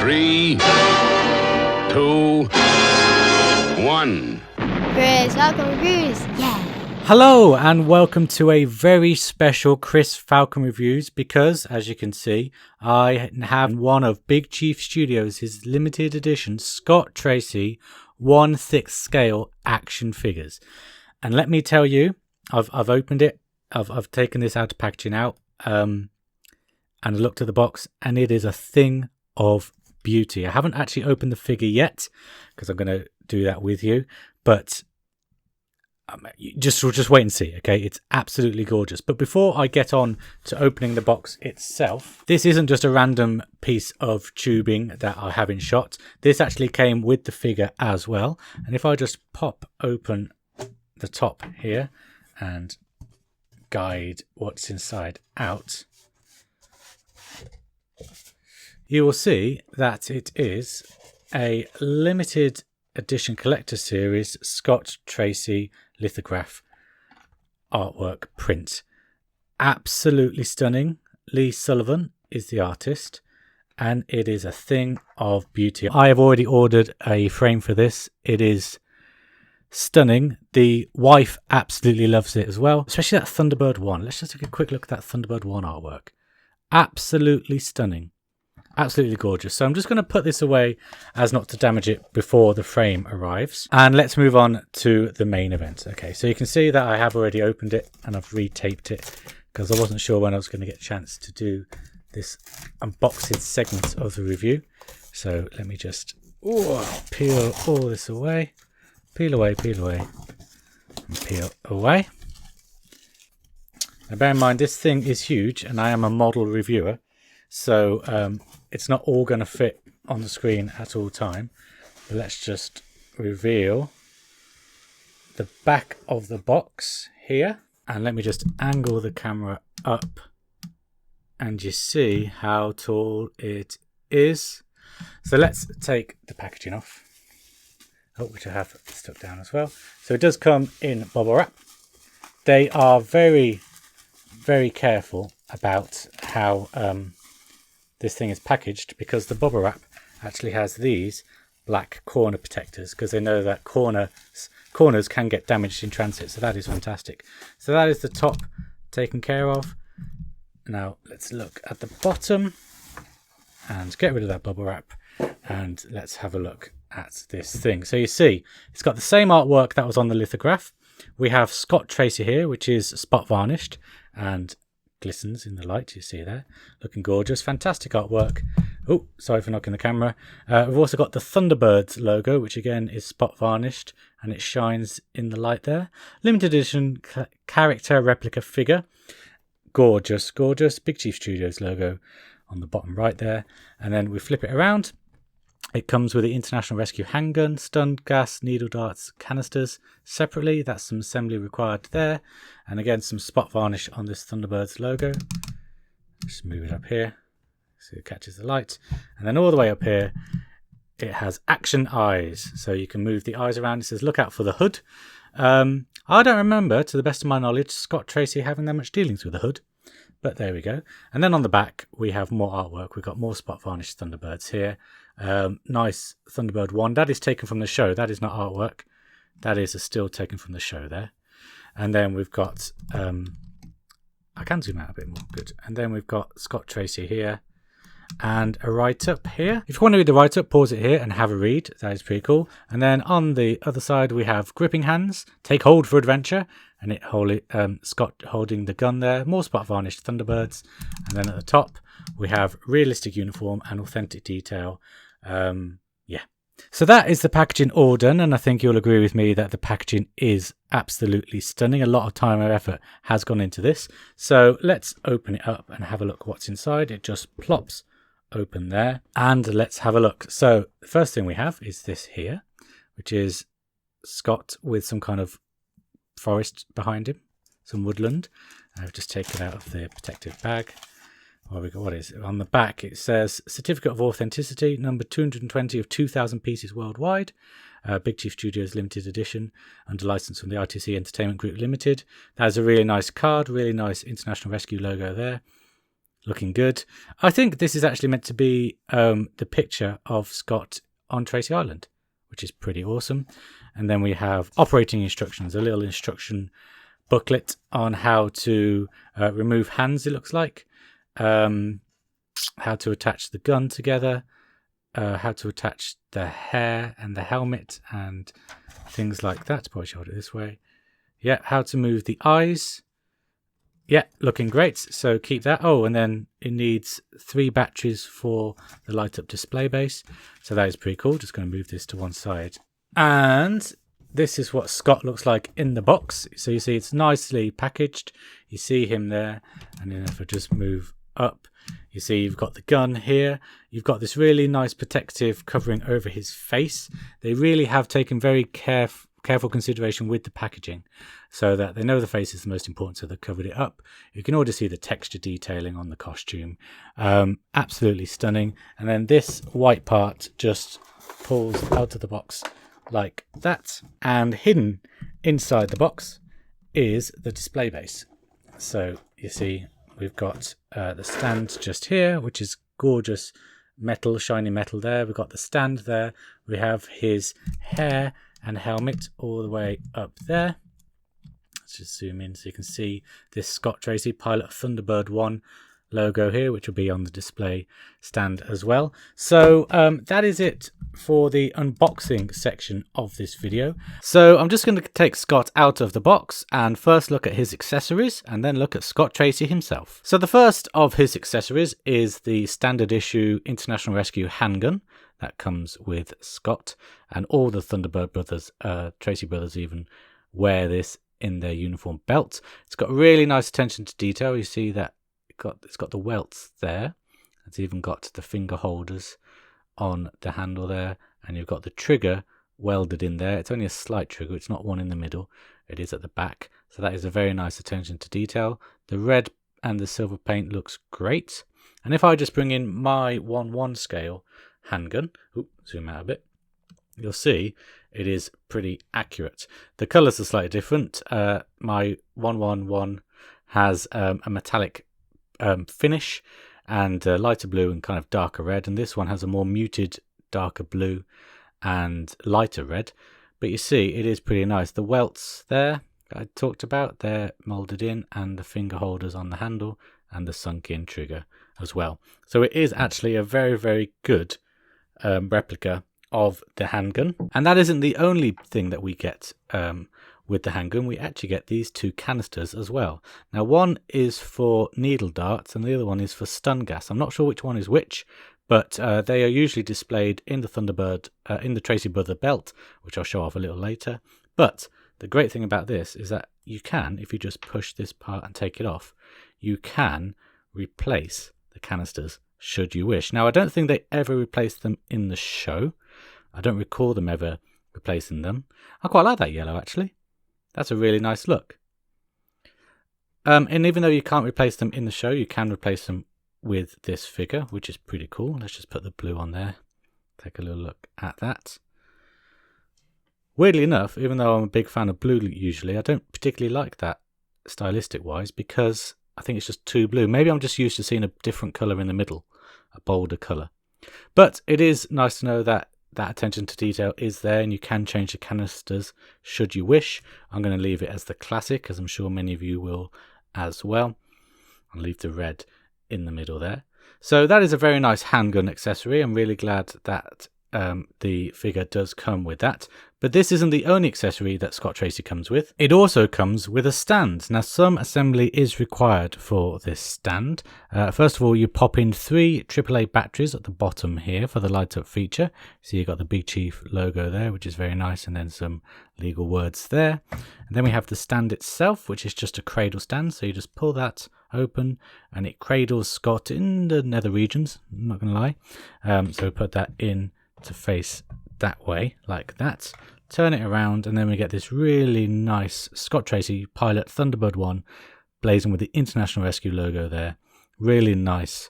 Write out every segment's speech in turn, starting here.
3, 2, 1. Chris Falcon Reviews, yeah! Hello and welcome to a very special Chris Falcon Reviews because, as you can see, I have one of Big Chief Studios' his limited edition Scott Tracy 1/6 scale action figures. And let me tell you, I've opened it, I've taken this out of packaging out, and looked at the box, and it is a thing of beauty. I haven't actually opened the figure yet because I'm going to do that with you, but just wait and see. Okay, it's absolutely gorgeous. But before I get on to opening the box itself, this isn't just a random piece of tubing that I haven't shot. This actually came with the figure as well. And if I just pop open the top here and guide what's inside out, you will see that it is a limited edition collector series Scott Tracy lithograph artwork print. Absolutely stunning. Lee Sullivan is the artist, and it is a thing of beauty. I have already ordered a frame for this. It is stunning. The wife absolutely loves it as well, especially that Thunderbird 1. Let's just take a quick look at that Thunderbird 1 artwork. Absolutely stunning. Absolutely gorgeous. So I'm just going to put this away as not to damage it before the frame arrives. And let's move on to the main event. Okay, so you can see that I have already opened it and I've retaped it because I wasn't sure when I was going to get a chance to do this unboxing segment of the review. So let me just peel all this away. Peel away, and peel away. Now bear in mind, this thing is huge and I am a model reviewer. So it's not all going to fit on the screen at all time. But let's just reveal the back of the box here. And let me just angle the camera up. And you see how tall it is. So let's take the packaging off. Oh, which I have stuck down as well. So it does come in bubble wrap. They are very, very careful about how this thing is packaged, because the bubble wrap actually has these black corner protectors because they know that corners can get damaged in transit. So that is fantastic. So that is the top taken care of. Now let's look at the bottom and get rid of that bubble wrap, and let's have a look at this thing. So you see it's got the same artwork that was on the lithograph. We have Scott Tracy here, which is spot varnished and glistens in the light. You see there, looking gorgeous. Fantastic artwork. Oh, sorry for knocking the camera. We've also got the Thunderbirds logo, which again is spot varnished and it shines in the light there. Limited edition character replica figure. Gorgeous, gorgeous. Big Chief Studios logo on the bottom right there. And then we flip it around. It comes with the International Rescue handgun, stun gas, needle darts, canisters separately. That's some assembly required there. And again, some spot varnish on this Thunderbirds logo. Just move it up here so it catches the light. And then all the way up here, it has action eyes. So you can move the eyes around. It says, look out for the hood. I don't remember, to the best of my knowledge, Scott Tracy having that much dealings with the hood. But there we go. And then on the back, we have more artwork. We've got more spot varnished Thunderbirds here. Nice Thunderbird 1. That is taken from the show. That is not artwork. That is a still taken from the show there. And then we've got... I can zoom out a bit more. Good. And then we've got Scott Tracy here. And a write-up here. If you want to read the write-up, pause it here and have a read. That is pretty cool. And then on the other side, we have gripping hands. Take hold for adventure. And Scott holding the gun there. More spot varnished Thunderbirds. And then at the top, we have realistic uniform and authentic detail. Yeah. So that is the packaging all done. And I think you'll agree with me that the packaging is absolutely stunning. A lot of time and effort has gone into this. So let's open it up and have a look what's inside. It just plops open there. And let's have a look. So the first thing we have is this here, which is Scott with some kind of forest behind him, some woodland. I've just taken out of the protective bag. What is it? On the back it says certificate of authenticity, number 220 of 2,000 pieces worldwide, Big Chief Studios limited edition, under license from the ITC Entertainment Group Limited. That is a really nice card, really nice International Rescue logo there. looking good. I think this is actually meant to be the picture of Scott on Tracy Island, which is pretty awesome. And then we have operating instructions, a little instruction booklet on how to remove hands, it looks like, how to attach the gun together, how to attach the hair and the helmet and things like that. Probably should hold it this way. Yeah, how to move the eyes. Yeah, looking great. So keep that. Oh, and then it needs 3 batteries for the light up display base. So that is pretty cool. Just going to move this to one side. And this is what Scott looks like in the box. So you see it's nicely packaged. You see him there. And then if I just move up, you see you've got the gun here. You've got this really nice protective covering over his face. They really have taken very careful consideration with the packaging so that they know the face is the most important, so they've covered it up. You can already see the texture detailing on the costume. Absolutely stunning. And then this white part just pulls out of the box like that, and hidden inside the box is the display base. So you see we've got the stand just here, which is gorgeous metal, shiny metal there. We've got the stand there. We have his hair and helmet all the way up there. Let's just zoom in so you can see this Scott Tracy Pilot Thunderbird 1 logo here, which will be on the display stand as well. So that is it for the unboxing section of this video. So I'm just going to take Scott out of the box and first look at his accessories and then look at Scott Tracy himself. So the first of his accessories is the standard issue International Rescue handgun that comes with Scott, and all the Thunderbird brothers, Tracy brothers even, wear this in their uniform belt. It's got really nice attention to detail. You see that it's got the welts there. It's even got the finger holders on the handle there, and you've got the trigger welded in there. It's only a slight trigger, it's not one in the middle, it is at the back. So that is a very nice attention to detail. The red and the silver paint looks great. And if I just bring in my 1/1 scale handgun, zoom out a bit, you'll see it is pretty accurate. The colours are slightly different. My 111 has a metallic finish and lighter blue and kind of darker red, and this one has a more muted darker blue and lighter red. But you see it is pretty nice. The welts there I talked about, they're moulded in, and the finger holders on the handle and the sunk in trigger as well. So it is actually a very, very good replica of the handgun. And that isn't the only thing that we get with the handgun. We actually get these 2 canisters as well. Now one is for needle darts and the other one is for stun gas. I'm not sure which one is which, but they are usually displayed in the Thunderbird, in the Tracy Brother belt, which I'll show off a little later. But the great thing about this is that you can, if you just push this part and take it off, you can replace the canisters should you wish. Now I don't think they ever replaced them in the show. I don't recall them ever replacing them. I quite like that yellow actually. That's a really nice look. And even though you can't replace them in the show, you can replace them with this figure, which is pretty cool. Let's just put the blue on there. Take a little look at that. Weirdly enough, even though I'm a big fan of blue usually, I don't particularly like that stylistic wise because I think it's just too blue. Maybe I'm just used to seeing a different colour in the middle, a bolder colour. But it is nice to know that that attention to detail is there, and you can change the canisters should you wish. I'm going to leave it as the classic, as I'm sure many of you will as well. I'll leave the red in the middle there. So that is a very nice handgun accessory. I'm really glad that the figure does come with that. But this isn't the only accessory that Scott Tracy comes with. It also comes with a stand. Now some assembly is required for this stand. First of all, you pop in 3 AAA batteries at the bottom here for the light up feature. So you've got the Big Chief logo there, which is very nice, and then some legal words there. And then we have the stand itself, which is just a cradle stand. So you just pull that open and it cradles Scott in the nether regions, I'm not going to lie. So put that in to face that way like that, turn it around, and then we get this really nice Scott Tracy Pilot Thunderbird 1 blazing with the International Rescue logo there. Really nice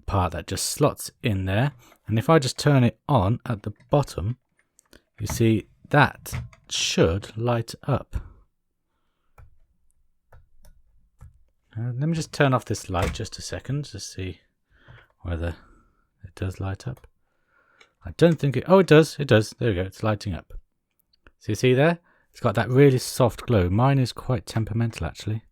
part that just slots in there. And if I just turn it on at the bottom, you see that should light up. Let me just turn off this light just a second to see whether it does light up. I don't think it... Oh, it does. It does. There we go. It's lighting up. So you see there? It's got that really soft glow. Mine is quite temperamental, actually.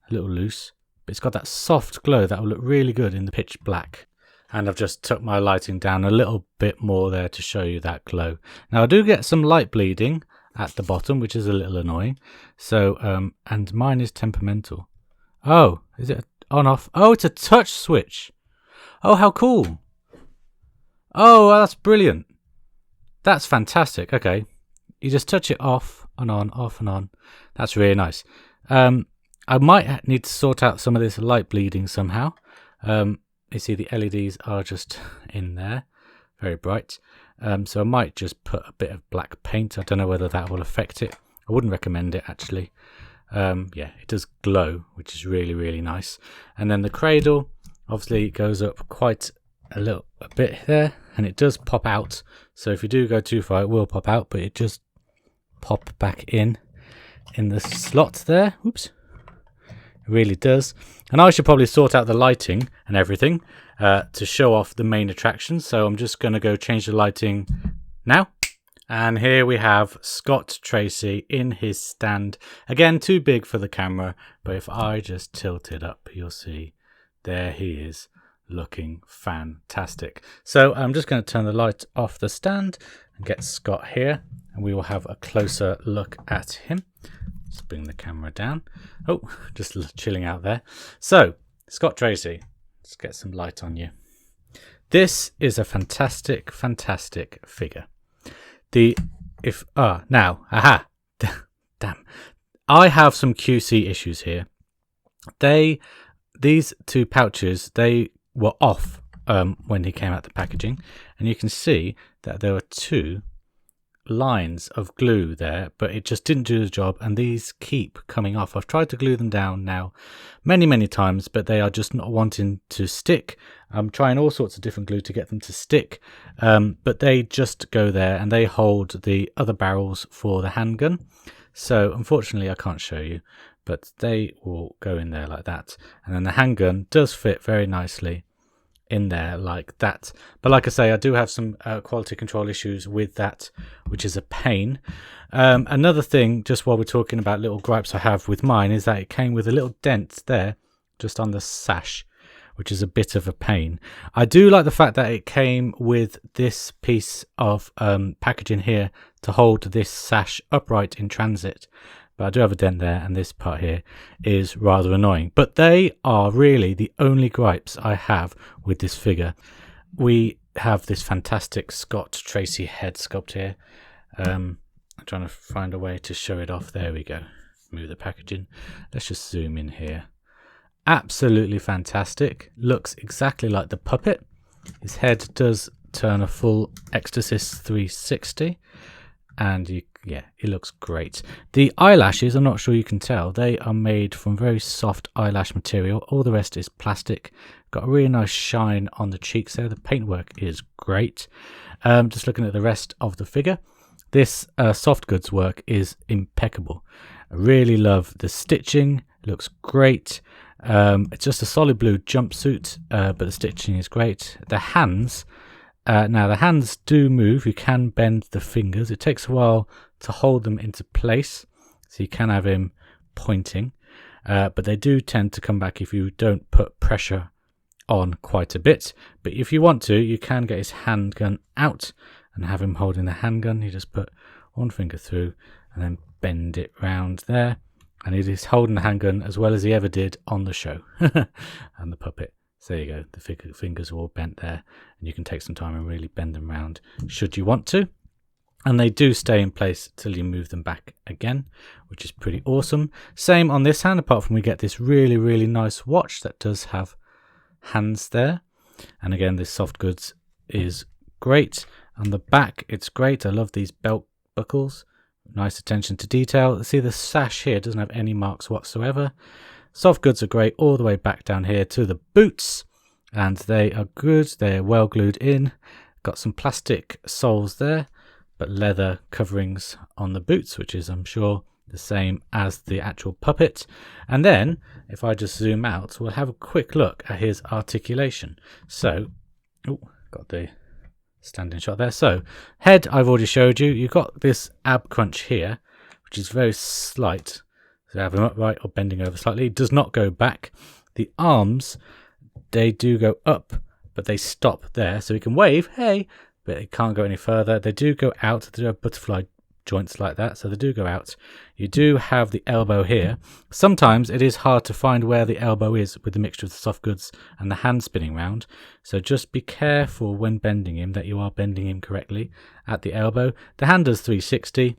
A little loose. But it's got that soft glow that will look really good in the pitch black. And I've just took my lighting down a little bit more there to show you that glow. Now, I do get some light bleeding at the bottom, which is a little annoying. So, and mine is temperamental. Oh, is it on off? Oh, it's a touch switch. Oh, how cool. Oh, well, that's brilliant. That's fantastic. Okay. You just touch it off and on, off and on. That's really nice. I might need to sort out some of this light bleeding somehow. You see the LEDs are just in there. Very bright. So I might just put a bit of black paint. I don't know whether that will affect it. I wouldn't recommend it, actually. Yeah, it does glow, which is really, really nice. And then the cradle obviously goes up quite a bit there, and it does pop out. So if you do go too far, it will pop out, but it just pop back in the slot there. Oops. It really does. And I should probably sort out the lighting and everything to show off the main attraction. So I'm just going to go change the lighting now. And here we have Scott Tracy in his stand. Again, too big for the camera, but if I just tilt it up, you'll see there he is, looking fantastic. So I'm just going to turn the light off the stand and get Scott here, and we will have a closer look at him. Let's bring the camera down. Oh, just chilling out there. So, Scott Tracy, let's get some light on you. This is a fantastic, fantastic figure. Damn. I have some QC issues here. These two pouches, they were off when he came out the packaging, and you can see that there were two lines of glue there, but it just didn't do the job, and these keep coming off. I've tried to glue them down now many times, but they are just not wanting to stick. I'm trying all sorts of different glue to get them to stick, but they just go there, and they hold the other barrels for the handgun. So unfortunately I can't show you, but they will go in there like that, and then the handgun does fit very nicely in there like that. But like I say, I do have some quality control issues with that, which is a pain. Another thing, just while we're talking about little gripes I have with mine, is that it came with a little dent there just on the sash, which is a bit of a pain. I do like the fact that it came with this piece of packaging here to hold this sash upright in transit, but I do have a dent there, and this part here is rather annoying. But they are really the only gripes I have with this figure. We have this fantastic Scott Tracy head sculpt here. I'm trying to find a way to show it off. There we go. Move the packaging. Let's just zoom in here. Absolutely fantastic. Looks exactly like the puppet. His head does turn a full Ecstasis 360, and yeah, it looks great. The eyelashes, I'm not sure you can tell, they are made from very soft eyelash material. All the rest is plastic. Got a really nice shine on the cheeks there. The paintwork is great. Just looking at the rest of the figure, this soft goods work is impeccable. I really love the stitching. It looks great. It's just a solid blue jumpsuit, but the stitching is great. The hands, now the hands do move. You can bend the fingers. It takes a while to hold them into place, so you can have him pointing, but they do tend to come back if you don't put pressure on quite a bit. But if you want to, you can get his handgun out and have him holding the handgun. You just put one finger through and then bend it round there, and he is holding the handgun as well as he ever did on the show. And the puppet. So there you go, the fingers are all bent there, and you can take some time and really bend them round should you want to. And they do stay in place till you move them back again, which is pretty awesome. Same on this hand, apart from we get this really nice watch that does have hands there. And again, this soft goods is great. On the back, it's great. I love these belt buckles. Nice attention to detail. See, the sash here doesn't have any marks whatsoever. Soft goods are great all the way back down here to the boots, and they are good. They're well glued in. Got some plastic soles there, but leather coverings on the boots, which is, I'm sure, the same as the actual puppet. And then if I just zoom out, we'll have a quick look at his articulation. So, got the standing shot there. So head I've already showed you. You've got this ab crunch here, which is very slight. So have him upright or bending over slightly. It does not go back. The arms, they do go up, but they stop there. So he can wave, hey, but it can't go any further. They do go out. They do have butterfly joints like that, so they do go out. You do have the elbow here. Sometimes it is hard to find where the elbow is with the mixture of the soft goods and the hand spinning round, so just be careful when bending him that you are bending him correctly at the elbow. The hand does 360,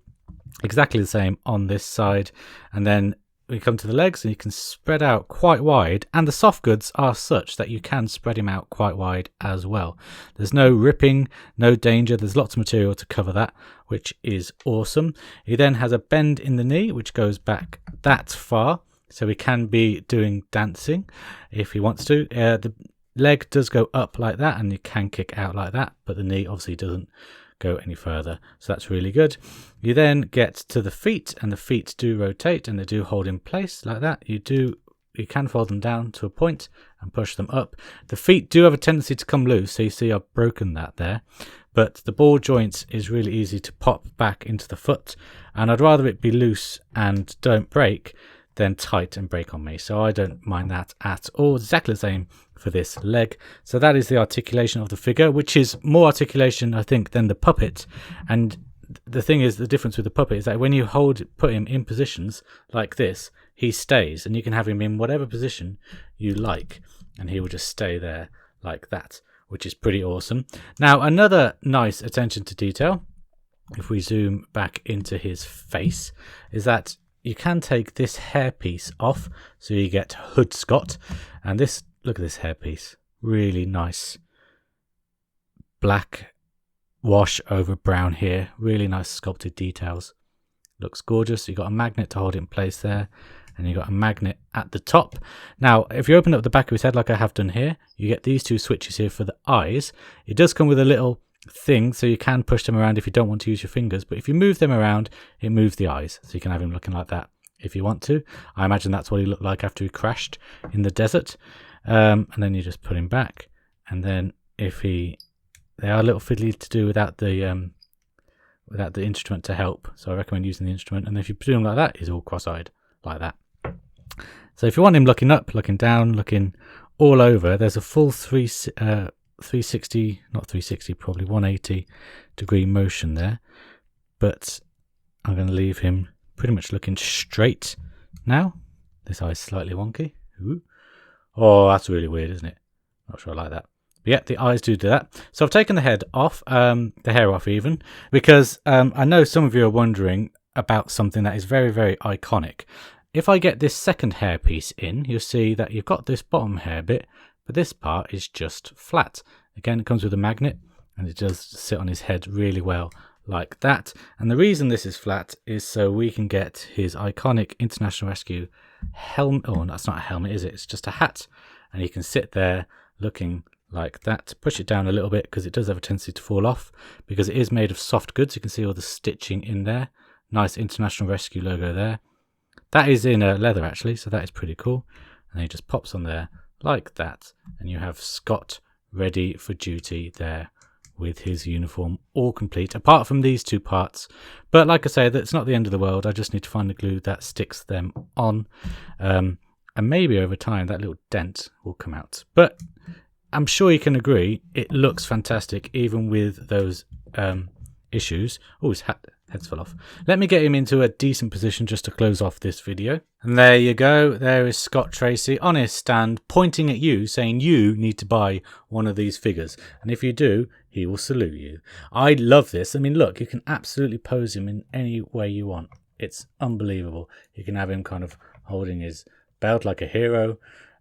exactly the same on this side, and then we come to the legs and you can spread out quite wide, and the soft goods are such that you can spread him out quite wide as well. There's no ripping, no danger. There's lots of material to cover that, which is awesome. He then has a bend in the knee which goes back that far, so he can be doing dancing if he wants to. The leg does go up like that and you can kick out like that, but the knee obviously doesn't go any further, so that's really good. You then get to the feet, and the feet do rotate and they do hold in place like that. You can fold them down to a point and push them up. The feet do have a tendency to come loose, so you see I've broken that there, but the ball joint is really easy to pop back into the foot, and I'd rather it be loose and don't break than tight and break on me, so I don't mind that at all. Exactly the same for this leg. So that is the articulation of the figure, which is more articulation I think than the puppet. And the thing is, the difference with the puppet is that when you put him in positions like this, he stays, and you can have him in whatever position you like and he will just stay there like that, which is pretty awesome. Now another nice attention to detail, if we zoom back into his face, is that you can take this hairpiece off, so you get Hood Scott. And this, look at this hairpiece, really nice black wash over brown here, really nice sculpted details, looks gorgeous. You've got a magnet to hold it in place there, and you've got a magnet at the top. Now if you open up the back of his head like I have done here, you get these two switches here for the eyes. It does come with a little thing, so you can push them around if you don't want to use your fingers, but if you move them around, it moves the eyes, so you can have him looking like that if you want to. I imagine that's what he looked like after he crashed in the desert. And then you just put him back, and then if they are a little fiddly to do without the instrument to help, so I recommend using the instrument. And if you do him like that, he's all cross-eyed like that. So if you want him looking up, looking down, looking all over, there's a full 360, not 360, probably 180 degree motion there, but I'm going to leave him pretty much looking straight now. This eye's slightly wonky. Ooh. Oh, that's really weird, isn't it? Not sure I like that. But yeah, the eyes do that. So I've taken the head off, the hair off even, because I know some of you are wondering about something that is very, very iconic. If I get this second hairpiece in, you'll see that you've got this bottom hair bit, but this part is just flat. Again, it comes with a magnet, and it does sit on his head really well like that. And the reason this is flat is so we can get his iconic International Rescue helmet. Oh, that's not a helmet, is it? It's just a hat, and he can sit there looking like that. Push it down a little bit because it does have a tendency to fall off, because it is made of soft goods. You can see all the stitching in there. Nice International Rescue logo there. That is in leather actually, so that is pretty cool. And he just pops on there like that, and you have Scott ready for duty there with his uniform all complete, apart from these two parts. But like I say, that's not the end of the world. I just need to find the glue that sticks them on, and maybe over time that little dent will come out. But I'm sure you can agree it looks fantastic even with those issues. Oh, his head's fell off. Let me get him into a decent position just to close off this video. And there you go. There is Scott Tracy on his stand, pointing at you, saying you need to buy one of these figures. And if you do, he will salute you. I love this. I mean, look, you can absolutely pose him in any way you want. It's unbelievable. You can have him kind of holding his belt like a hero.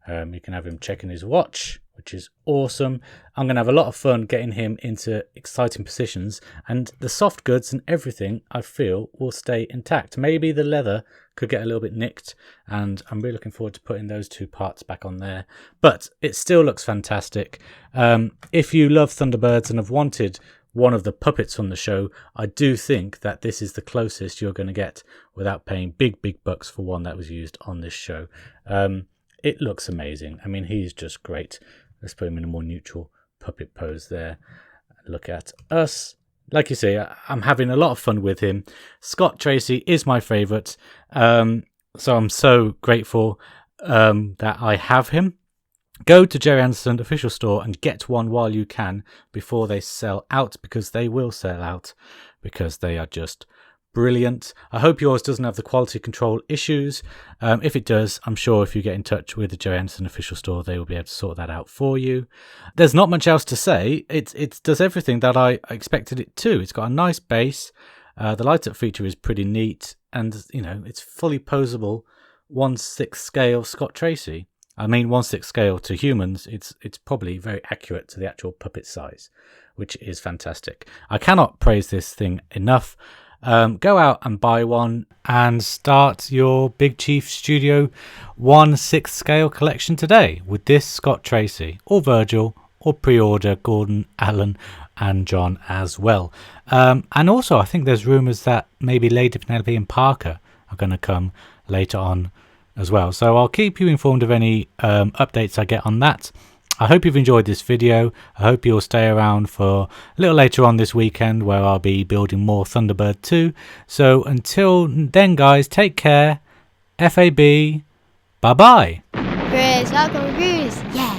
You can have him checking his watch, which is awesome. I'm going to have a lot of fun getting him into exciting positions, and the soft goods and everything I feel will stay intact. Maybe the leather could get a little bit nicked, and I'm really looking forward to putting those two parts back on there. But it still looks fantastic. If you love Thunderbirds and have wanted one of the puppets from the show, I do think that this is the closest you're going to get without paying big bucks for one that was used on this show. It looks amazing. I mean, he's just great. Let's put him in a more neutral puppet pose there. Look at us. Like you say, I'm having a lot of fun with him. Scott Tracy is my favourite. So I'm so grateful that I have him. Go to Jerry Anderson official store and get one while you can before they sell out, because they will sell out, because they are just brilliant. I hope yours doesn't have the quality control issues. If it does, I'm sure if you get in touch with the Jerry Anderson official store, they will be able to sort that out for you. There's not much else to say. It does everything that I expected it to. It's got a nice base. The light up feature is pretty neat, and it's fully posable 1/6 scale Scott Tracy. I mean, 1/6 scale to humans, it's probably very accurate to the actual puppet size, which is fantastic. I cannot praise this thing enough. Go out and buy one and start your Big Chief Studio 1/6 scale collection today with this Scott Tracy, or Virgil, or pre-order Gordon, Alan and John as well. And also, I think there's rumours that maybe Lady Penelope and Parker are going to come later on as well. So I'll keep you informed of any updates I get on that. I hope you've enjoyed this video. I hope you'll stay around for a little later on this weekend, where I'll be building more Thunderbird 2. So until then, guys, take care. FAB. Bye-bye. Chris, Falcon Reviews. Yeah.